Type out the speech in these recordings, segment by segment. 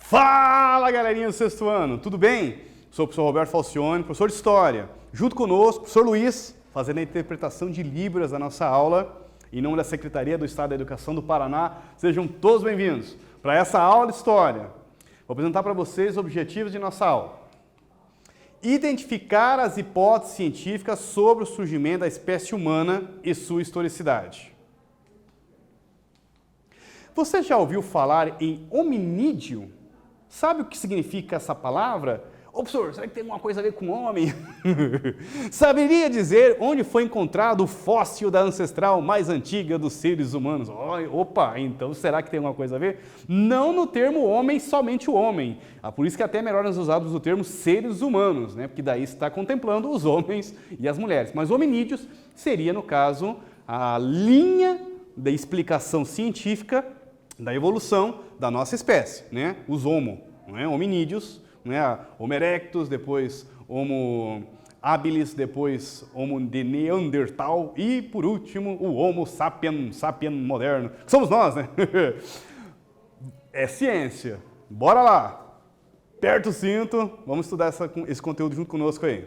Fala, galerinha do sexto ano, tudo bem? Sou o professor Roberto Falcione, professor de História. Junto conosco, professor Luiz, fazendo a interpretação de Libras da nossa aula. Em nome da Secretaria do Estado da Educação do Paraná, sejam todos bem-vindos para essa aula de História. Vou apresentar para vocês os objetivos de nossa aula. Identificar as hipóteses científicas sobre o surgimento da espécie humana e sua historicidade. Você já ouviu falar em hominídeo? Sabe o que significa essa palavra? Ô, professor, será que tem alguma coisa a ver com homem? Saberia dizer onde foi encontrado o fóssil da ancestral mais antiga dos seres humanos? Opa, então será que tem alguma coisa a ver? Não no termo homem, somente o homem. Por isso que até é melhor nós usarmos o termo seres humanos, né? Porque daí está contemplando os homens e as mulheres. Mas hominídeos seria, no caso, a linha da explicação científica da evolução da nossa espécie, né? Os homo, não é? Hominídeos, né? Homo erectus, depois Homo habilis, depois Homo de Neandertal e, por último, o Homo sapiens moderno, que somos nós, né? É ciência. Bora lá! Aperta o cinto, vamos estudar esse conteúdo junto conosco aí.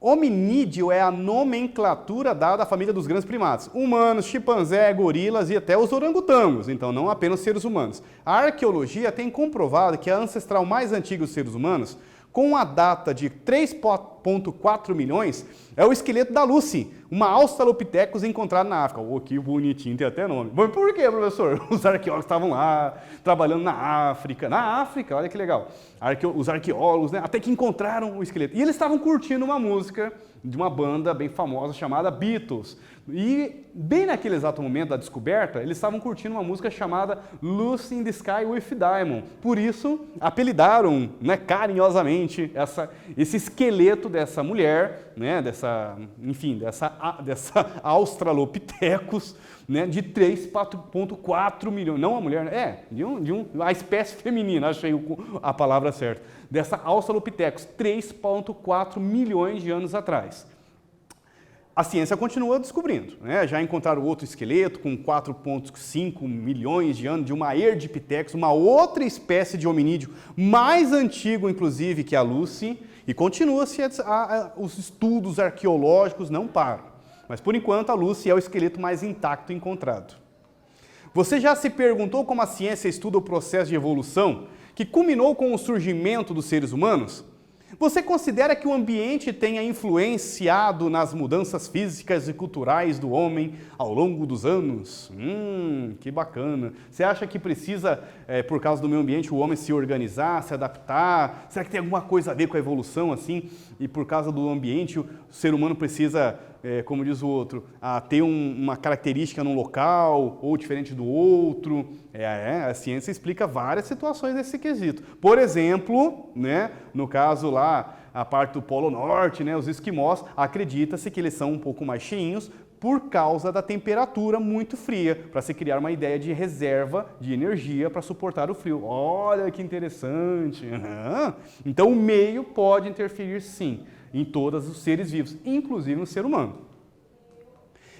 Hominídeo é a nomenclatura dada à família dos grandes primatas, humanos, chimpanzé, gorilas e até os orangotangos, então não apenas seres humanos. A arqueologia tem comprovado que a ancestral mais antiga dos seres humanos, com a data de 3,4 milhões, é o esqueleto da Lucy, uma Australopithecus encontrada na África. Oh, que bonitinho, tem até nome. Mas por quê, professor? Os arqueólogos estavam lá, trabalhando na África. Na África, olha que legal. Os arqueólogos, né, até que encontraram o esqueleto. E eles estavam curtindo uma música de uma banda bem famosa chamada Beatles. E bem naquele exato momento da descoberta, eles estavam curtindo uma música chamada Lucy in the Sky with Diamond. Por isso, apelidaram, né, carinhosamente esse esqueleto dessa mulher, né, dessa Australopithecus, né, de 3,4 milhões. Não a mulher, a espécie feminina, achei a palavra certa. Dessa Australopithecus, 3,4 milhões de anos atrás. A ciência continua descobrindo, né? Já encontraram outro esqueleto com 4,5 milhões de anos de uma Erdipithecus, uma outra espécie de hominídeo mais antigo, inclusive, que a Lucy, e continua-se os estudos arqueológicos não param. Mas, por enquanto, a Lucy é o esqueleto mais intacto encontrado. Você já se perguntou como a ciência estuda o processo de evolução que culminou com o surgimento dos seres humanos? Você considera que o ambiente tenha influenciado nas mudanças físicas e culturais do homem ao longo dos anos? Que bacana. Você acha que precisa, por causa do meio ambiente, o homem se organizar, se adaptar? Será que tem alguma coisa a ver com a evolução, assim? E por causa do ambiente, o ser humano precisa, como diz o outro, ter uma característica num local ou diferente do outro? A ciência explica várias situações nesse quesito. Por exemplo, né, no caso lá, a parte do Polo Norte, né, os esquimós, acredita-se que eles são um pouco mais cheinhos por causa da temperatura muito fria, para se criar uma ideia de reserva de energia para suportar o frio. Olha que interessante! Então o meio pode interferir sim em todos os seres vivos, inclusive no ser humano.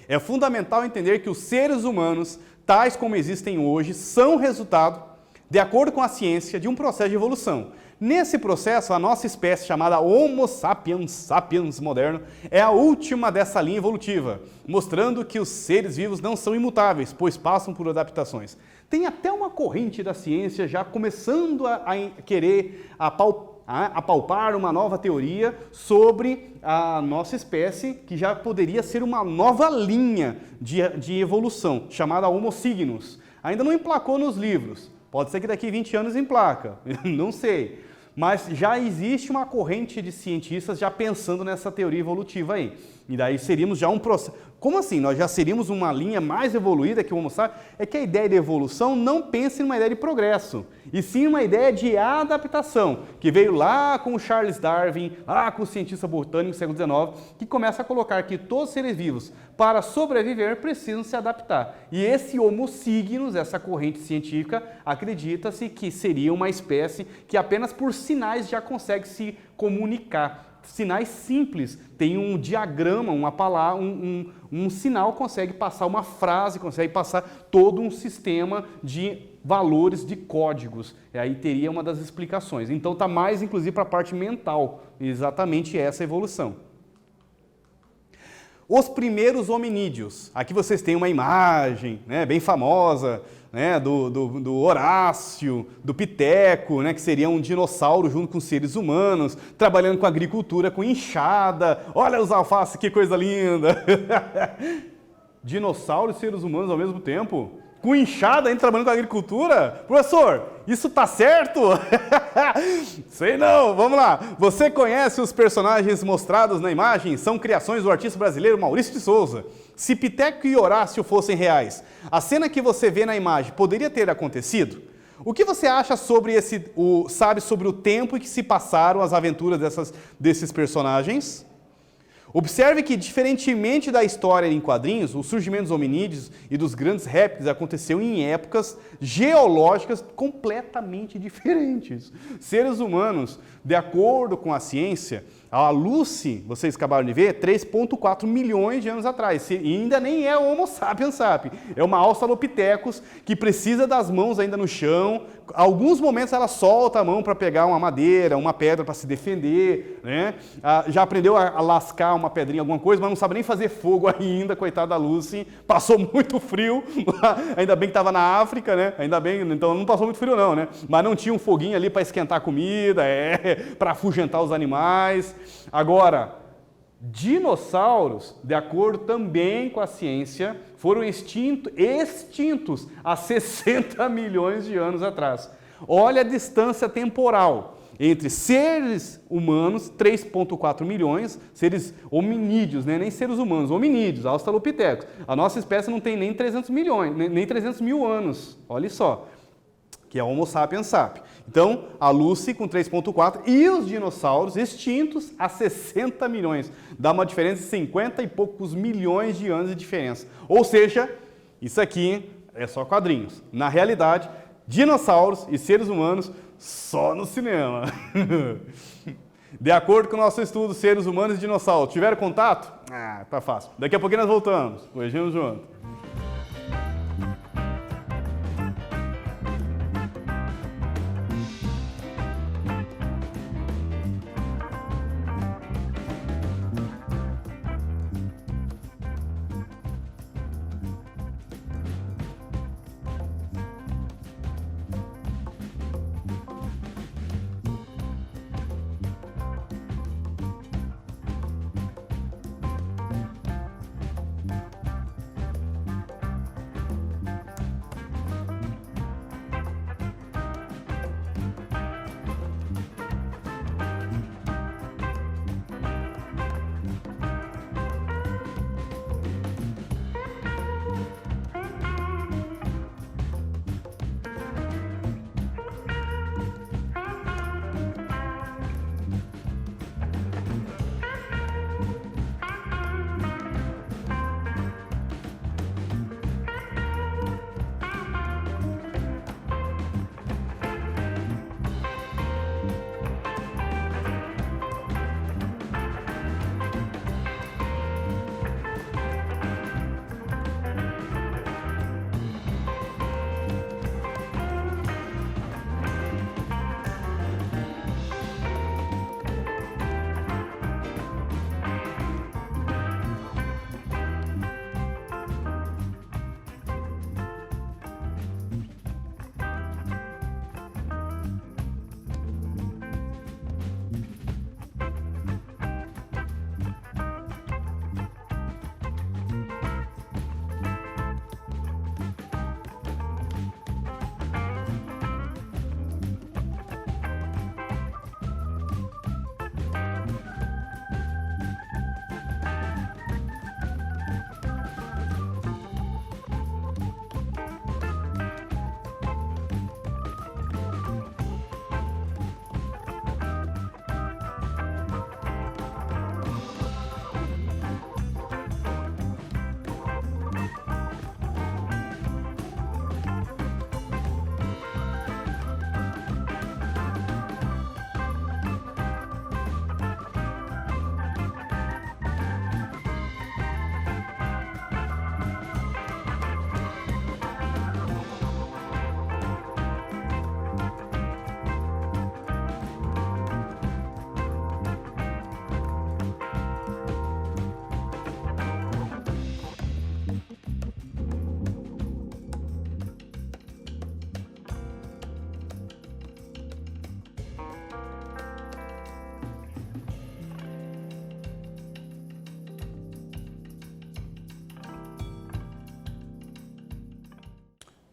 É fundamental entender que os seres humanos, tais como existem hoje, são resultado, de acordo com a ciência, de um processo de evolução. Nesse processo, a nossa espécie, chamada Homo sapiens moderno, é a última dessa linha evolutiva, mostrando que os seres vivos não são imutáveis, pois passam por adaptações. Tem até uma corrente da ciência já começando a querer apalpar uma nova teoria sobre a nossa espécie, que já poderia ser uma nova linha de evolução, chamada Homo signos. Ainda não emplacou nos livros, pode ser que daqui a 20 anos emplaca, não sei. Mas já existe uma corrente de cientistas já pensando nessa teoria evolutiva aí. E daí seríamos já um processo... Como assim? Nós já seríamos uma linha mais evoluída que o Homo sapiens? É que a ideia de evolução não pensa em uma ideia de progresso, e sim uma ideia de adaptação, que veio lá com o Charles Darwin, lá com o cientista botânico do século XIX, que começa a colocar que todos os seres vivos, para sobreviver, precisam se adaptar. E esse Homo signos, essa corrente científica, acredita-se que seria uma espécie que apenas por sinais já consegue se comunicar sinais simples. Tem um diagrama, uma palavra, um sinal consegue passar uma frase, consegue passar todo um sistema de valores, de códigos. E aí teria uma das explicações. Então está mais, inclusive, para a parte mental. Exatamente essa evolução. Os primeiros hominídeos. Aqui vocês têm uma imagem, né, bem famosa, né, do Horácio, do Piteco, né, que seria um dinossauro junto com seres humanos, trabalhando com agricultura, com enxada. Olha os alfaces, que coisa linda! Dinossauros e seres humanos ao mesmo tempo? Com enxada ainda trabalhando com agricultura? Professor, isso tá certo? Sei não, vamos lá. Você conhece os personagens mostrados na imagem? São criações do artista brasileiro Maurício de Souza. Se Piteco e Horácio fossem reais, a cena que você vê na imagem poderia ter acontecido? O que você acha sobre sabe sobre o tempo em que se passaram as aventuras desses personagens? Observe que, diferentemente da história em quadrinhos, o surgimento dos hominídeos e dos grandes répteis aconteceu em épocas geológicas completamente diferentes. Seres humanos, de acordo com a ciência, a Lucy, vocês acabaram de ver, 3,4 milhões de anos atrás. E ainda nem é o Homo sapiens sapiens. É uma Australopithecus que precisa das mãos ainda no chão. Alguns momentos ela solta a mão para pegar uma madeira, uma pedra para se defender, né? Já aprendeu a lascar uma pedrinha, alguma coisa, mas não sabe nem fazer fogo ainda, coitada da Lucy. Passou muito frio, ainda bem que estava na África, né? Ainda bem, então não passou muito frio não, né? Mas não tinha um foguinho ali para esquentar a comida, para afugentar os animais. Agora, dinossauros, de acordo também com a ciência, foram extintos há 60 milhões de anos atrás. Olha a distância temporal entre seres humanos, 3,4 milhões, seres hominídeos, né? Nem seres humanos, hominídeos, australopithecus. A nossa espécie não tem nem 300 milhões, nem 300 mil anos, olha só, que é o Homo sapiens sapiens. Então, a Lucy com 3,4 e os dinossauros extintos há 60 milhões. Dá uma diferença de 50 e poucos milhões de anos de diferença. Ou seja, isso aqui é só quadrinhos. Na realidade, dinossauros e seres humanos só no cinema. De acordo com o nosso estudo, seres humanos e dinossauros tiveram contato? Ah, tá fácil. Daqui a pouquinho nós voltamos. Beijinho junto.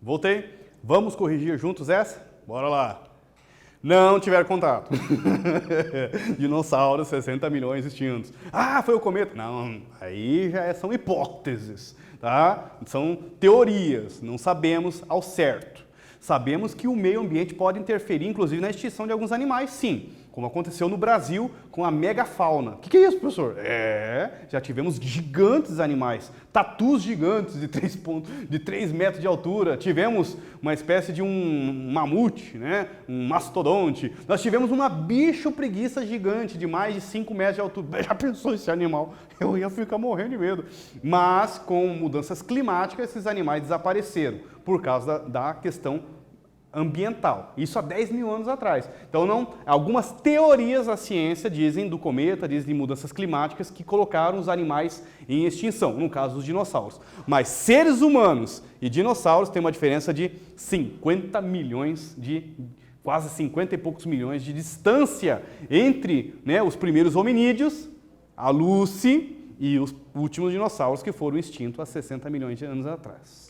Voltei. Vamos corrigir juntos essa? Bora lá. Não tiveram contato. Dinossauros, 60 milhões extintos. Ah, foi o cometa. Não, aí já são hipóteses, tá? São teorias, não sabemos ao certo. Sabemos que o meio ambiente pode interferir, inclusive, na extinção de alguns animais, sim. Como aconteceu no Brasil com a megafauna. O que é isso, professor? Já tivemos gigantes animais, tatus gigantes de 3 metros de altura. Tivemos uma espécie de um mamute, né? Um mastodonte. Nós tivemos uma bicho-preguiça gigante de mais de 5 metros de altura. Já pensou esse animal? Eu ia ficar morrendo de medo. Mas, com mudanças climáticas, esses animais desapareceram por causa da questão ambiental. Isso há 10 mil anos atrás. Então, algumas teorias da ciência dizem do cometa, dizem de mudanças climáticas que colocaram os animais em extinção, no caso dos dinossauros. Mas seres humanos e dinossauros têm uma diferença de 50 milhões quase 50 e poucos milhões de distância entre, né, os primeiros hominídeos, a Lucy, e os últimos dinossauros que foram extintos há 60 milhões de anos atrás.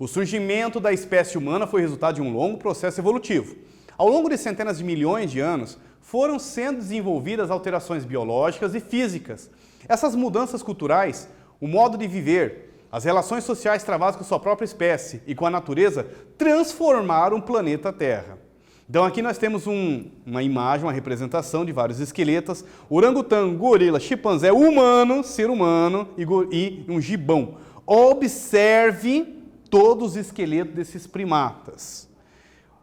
O surgimento da espécie humana foi resultado de um longo processo evolutivo. Ao longo de centenas de milhões de anos, foram sendo desenvolvidas alterações biológicas e físicas. Essas mudanças culturais, o modo de viver, as relações sociais travadas com sua própria espécie e com a natureza, transformaram o planeta Terra. Então aqui nós temos uma imagem, uma representação de vários esqueletos: orangotango, gorila, chimpanzé, humano, ser humano e um gibão. Observe todos os esqueletos desses primatas.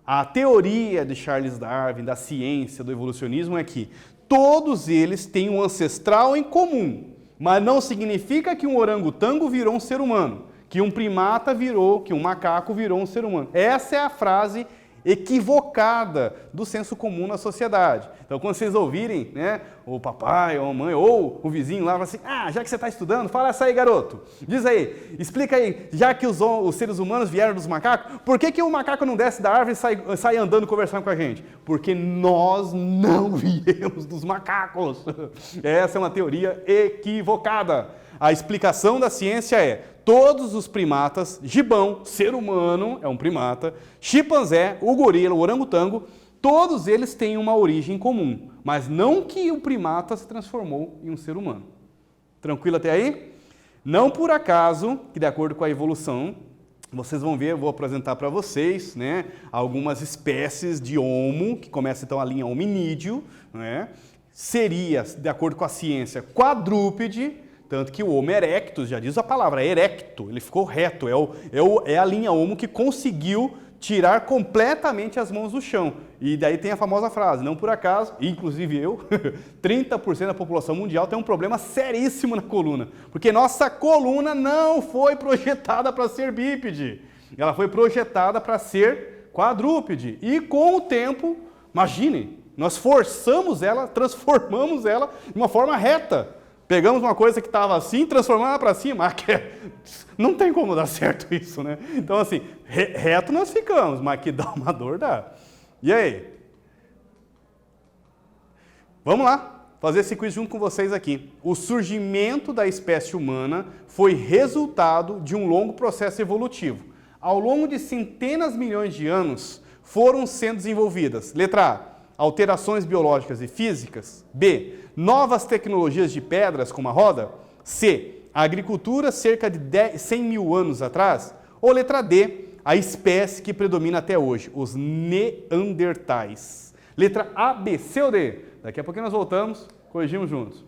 A teoria de Charles Darwin, da ciência, do evolucionismo, é que todos eles têm um ancestral em comum, mas não significa que um orangotango virou um ser humano, que um primata virou, que um macaco virou um ser humano. Essa é a frase equivocada do senso comum na sociedade. Então, quando vocês ouvirem, né, o papai, ou a mãe, ou o vizinho lá, assim, já que você está estudando, fala essa aí, garoto. Diz aí, explica aí, já que os seres humanos vieram dos macacos, por que o macaco não desce da árvore e sai andando conversando com a gente? Porque nós não viemos dos macacos. Essa é uma teoria equivocada. A explicação da ciência é: todos os primatas, gibão, ser humano, é um primata, chimpanzé, o gorila, o orangotango, todos eles têm uma origem comum, mas não que o primata se transformou em um ser humano. Tranquilo até aí? Não por acaso, que de acordo com a evolução, vocês vão ver, eu vou apresentar para vocês, né, algumas espécies de homo, que começa então a linha hominídeo, né, seria, de acordo com a ciência, quadrúpede. Tanto que o Homo erectus, já diz a palavra, erecto, ele ficou reto, é a linha Homo que conseguiu tirar completamente as mãos do chão. E daí tem a famosa frase: não por acaso, inclusive eu, 30% da população mundial tem um problema seríssimo na coluna, porque nossa coluna não foi projetada para ser bípede, ela foi projetada para ser quadrúpede. E com o tempo, imagine, nós forçamos ela, transformamos ela de uma forma reta. Pegamos uma coisa que estava assim, transformamos ela para cima. Não tem como dar certo isso, né? Então, assim, reto nós ficamos, mas que dá uma dor, dá. E aí? Vamos lá, fazer esse quiz junto com vocês aqui. O surgimento da espécie humana foi resultado de um longo processo evolutivo. Ao longo de centenas de milhões de anos, foram sendo desenvolvidas: letra A, alterações biológicas e físicas; B, novas tecnologias de pedras como a roda; C, a agricultura cerca de 100 mil anos atrás; ou letra D, a espécie que predomina até hoje, os neandertais. Letra A, B, C ou D? Daqui a pouquinho nós voltamos, corrigimos juntos.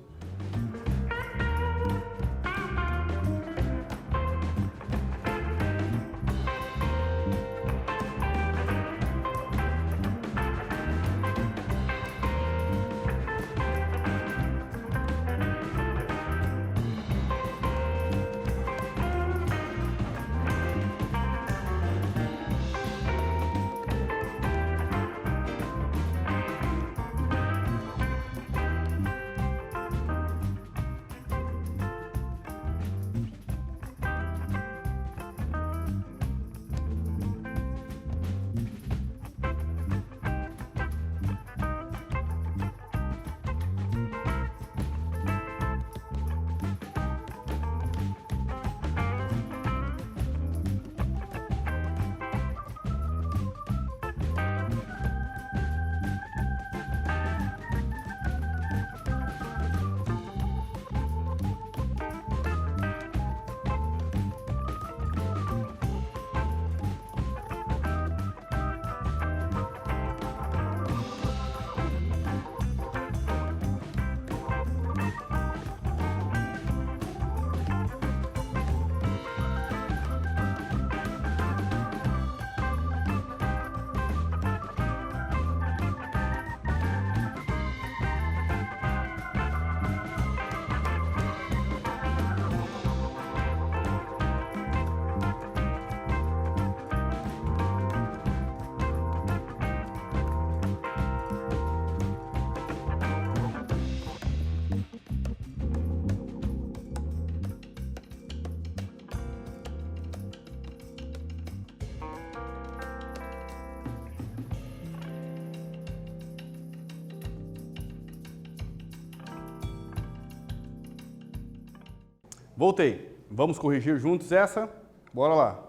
voltei. Vamos corrigir juntos essa? Bora lá.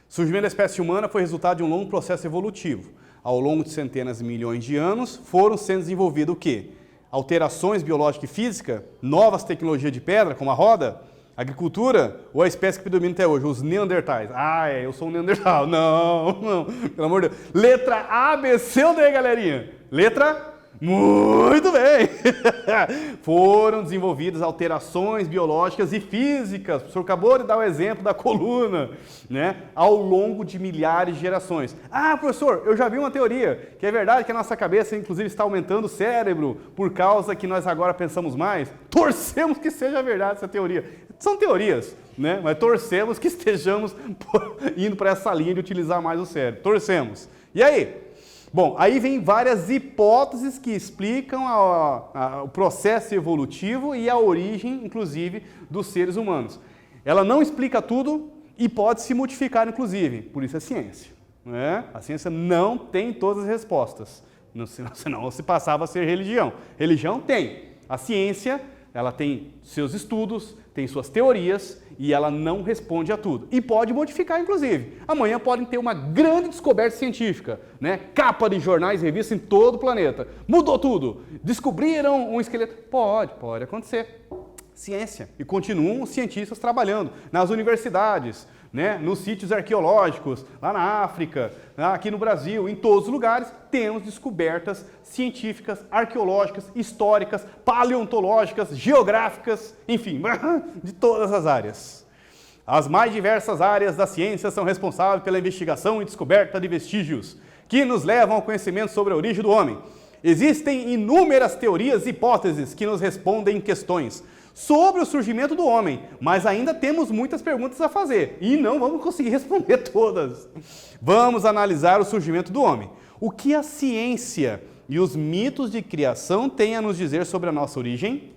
O surgimento da espécie humana foi resultado de um longo processo evolutivo. Ao longo de centenas de milhões de anos, foram sendo desenvolvidas o quê? Alterações biológicas e físicas, novas tecnologias de pedra, como a roda, agricultura, ou a espécie que predomina até hoje, os neandertais. Eu sou um neandertal. Não, pelo amor de Deus. Letra A, B, C ou D, galerinha? Letra muito bem! Foram desenvolvidas alterações biológicas e físicas, o professor acabou de dar o exemplo da coluna, né? Ao longo de milhares de gerações. Professor, eu já vi uma teoria, que é verdade que a nossa cabeça, inclusive, está aumentando o cérebro por causa que nós agora pensamos mais. Torcemos que seja verdade essa teoria. São teorias, né? Mas torcemos que estejamos indo para essa linha de utilizar mais o cérebro. Torcemos. E aí? Bom, aí vem várias hipóteses que explicam o processo evolutivo e a origem, inclusive, dos seres humanos. Ela não explica tudo e pode se modificar, inclusive. Por isso é ciência, né? A ciência não tem todas as respostas, senão se passava a ser religião. Religião tem. A ciência, ela tem seus estudos, tem suas teorias e ela não responde a tudo. E pode modificar, inclusive. Amanhã podem ter uma grande descoberta científica, né? Capa de jornais e revistas em todo o planeta. Mudou tudo. Descobriram um esqueleto. Pode acontecer. Ciência. E continuam os cientistas trabalhando nas universidades, né? Nos sítios arqueológicos, lá na África, aqui no Brasil, em todos os lugares, temos descobertas científicas, arqueológicas, históricas, paleontológicas, geográficas, enfim, de todas as áreas. As mais diversas áreas da ciência são responsáveis pela investigação e descoberta de vestígios, que nos levam ao conhecimento sobre a origem do homem. Existem inúmeras teorias e hipóteses que nos respondem questões sobre o surgimento do homem, mas ainda temos muitas perguntas a fazer e não vamos conseguir responder todas. Vamos analisar o surgimento do homem. O que a ciência e os mitos de criação têm a nos dizer sobre a nossa origem?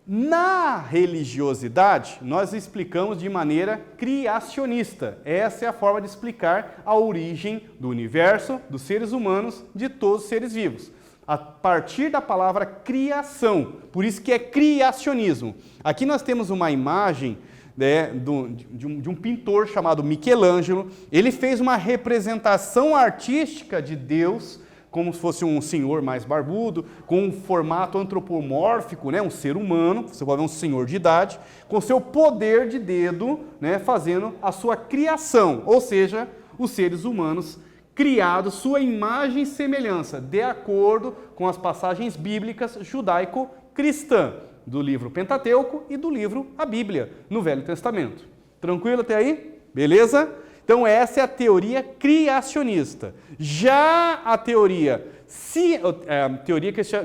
Na religiosidade, nós explicamos de maneira criacionista. Essa é a forma de explicar a origem do universo, dos seres humanos, de todos os seres vivos. A partir da palavra criação, por isso que é criacionismo. Aqui nós temos uma imagem, né, de um pintor chamado Michelangelo. Ele fez uma representação artística de Deus, como se fosse um senhor mais barbudo, com um formato antropomórfico, né, um ser humano, você pode ver um senhor de idade, com seu poder de dedo, né, fazendo a sua criação, ou seja, os seres humanos criados, sua imagem e semelhança, de acordo com as passagens bíblicas judaico-cristã, do livro Pentateuco e do livro A Bíblia, no Velho Testamento. Tranquilo até aí? Beleza? Então essa é a teoria criacionista. Já a teoria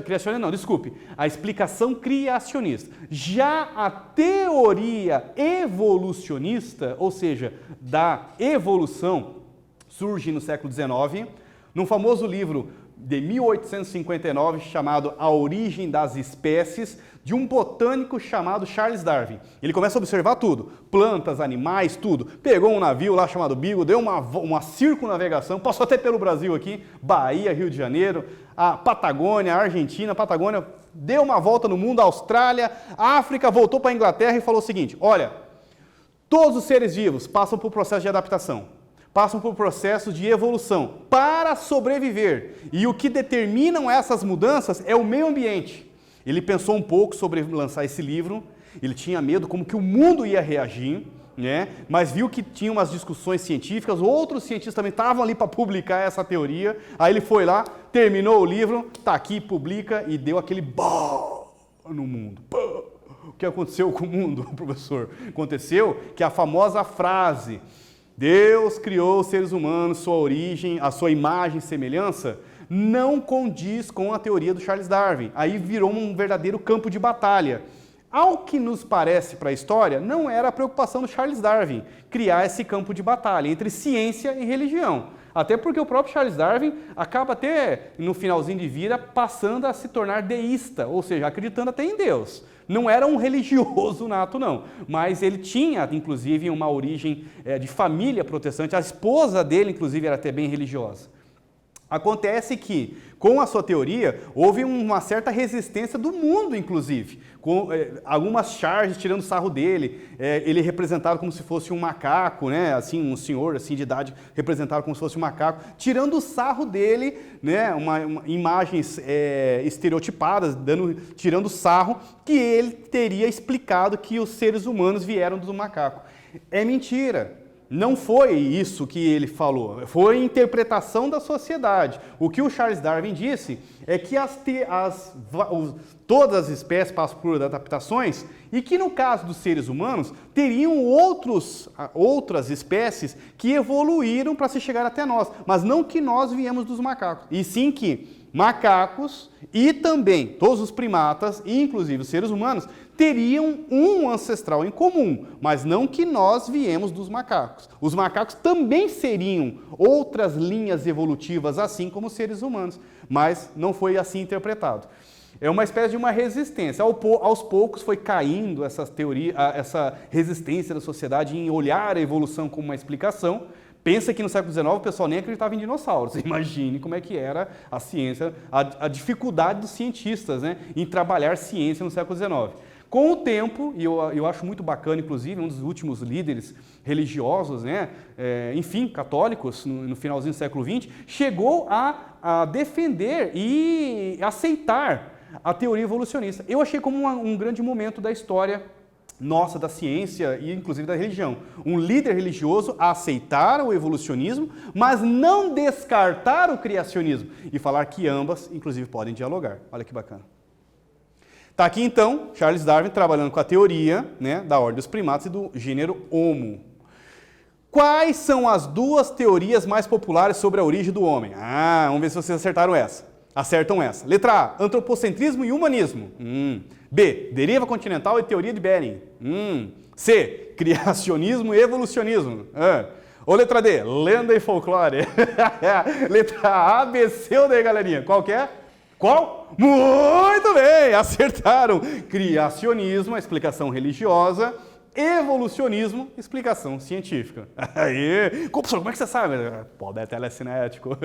criacionista, não, desculpe, a explicação criacionista. Já a teoria evolucionista, ou seja, da evolução, surge no século XIX, num famoso livro de 1859 chamado A Origem das Espécies, de um botânico chamado Charles Darwin. Ele começa a observar tudo, plantas, animais, tudo. Pegou um navio lá chamado Beagle, deu uma circunnavegação, passou até pelo Brasil aqui, Bahia, Rio de Janeiro, a Patagônia, a Argentina, Patagônia, deu uma volta no mundo, a Austrália, a África, voltou para a Inglaterra e falou o seguinte: olha, todos os seres vivos passam por processo de adaptação, passam por processos de evolução para sobreviver. E o que determinam essas mudanças é o meio ambiente. Ele pensou um pouco sobre lançar esse livro, ele tinha medo como que o mundo ia reagir, né? Mas viu que tinha umas discussões científicas, outros cientistas também estavam ali para publicar essa teoria, aí ele foi lá, terminou o livro, está aqui, publica e deu aquele BAM no mundo. O que aconteceu com o mundo, professor? Aconteceu que a famosa frase: Deus criou os seres humanos, sua origem, a sua imagem e semelhança, não condiz com a teoria do Charles Darwin. Aí virou um verdadeiro campo de batalha. Ao que nos parece para a história, não era a preocupação do Charles Darwin criar esse campo de batalha entre ciência e religião. Até porque o próprio Charles Darwin acaba até, no finalzinho de vida, passando a se tornar deísta, ou seja, acreditando até em Deus. Não era um religioso nato, não, mas ele tinha, inclusive, uma origem de família protestante. A esposa dele, inclusive, era até bem religiosa. Acontece que, com a sua teoria, houve uma certa resistência do mundo, inclusive, com algumas charges tirando sarro dele, ele representado como se fosse um macaco, né? Assim, um senhor assim, de idade representado como se fosse um macaco, tirando o sarro dele, né? Imagens estereotipadas, tirando sarro, que ele teria explicado que os seres humanos vieram do macaco. É mentira. Não foi isso que ele falou, foi a interpretação da sociedade. O que o Charles Darwin disse é que todas as espécies passam por adaptações e que no caso dos seres humanos teriam outras espécies que evoluíram para se chegar até nós, mas não que nós viemos dos macacos, e sim que macacos e também todos os primatas, e inclusive os seres humanos, teriam um ancestral em comum, mas não que nós viemos dos macacos. Os macacos também seriam outras linhas evolutivas, assim como os seres humanos, mas não foi assim interpretado. É uma espécie de uma resistência. Aos poucos foi caindo essa teoria, essa resistência da sociedade em olhar a evolução como uma explicação. Pensa que no século XIX o pessoal nem acreditava em dinossauros. Imagine como é que era a ciência, a dificuldade dos cientistas, né, em trabalhar ciência no século XIX. Com o tempo, e eu acho muito bacana, inclusive, um dos últimos líderes religiosos, né, enfim, católicos, no finalzinho do século XX, chegou a defender e aceitar a teoria evolucionista. Eu achei como um grande momento da história nossa, da ciência e inclusive da religião. Um líder religioso a aceitar o evolucionismo, mas não descartar o criacionismo e falar que ambas, inclusive, podem dialogar. Olha que bacana. Está aqui, então, Charles Darwin trabalhando com a teoria, né, da ordem dos primatas e do gênero Homo. Quais são as duas teorias mais populares sobre a origem do homem? Vamos ver se vocês acertam essa. Letra A, antropocentrismo e humanismo. B, deriva continental e teoria de Bering. C, criacionismo e evolucionismo. Ou letra D, lenda e folclore. Letra A, B, C ou D, galerinha? Qual que é? Qual? Muito bem, acertaram. Criacionismo, a explicação religiosa. Evolucionismo, explicação científica. Aí, professor, como é que você sabe? Poder telecinético.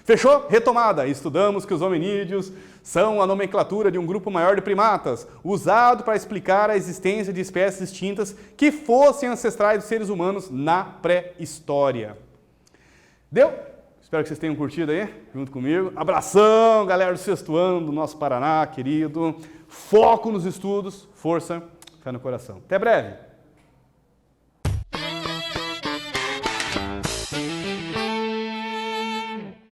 Fechou? Retomada. Estudamos que os hominídeos são a nomenclatura de um grupo maior de primatas, usado para explicar a existência de espécies distintas que fossem ancestrais dos seres humanos na pré-história. Deu? Espero que vocês tenham curtido aí, junto comigo. Abração, galera do sexto ano do nosso Paraná, querido. Foco nos estudos, força, fé no coração. Até breve!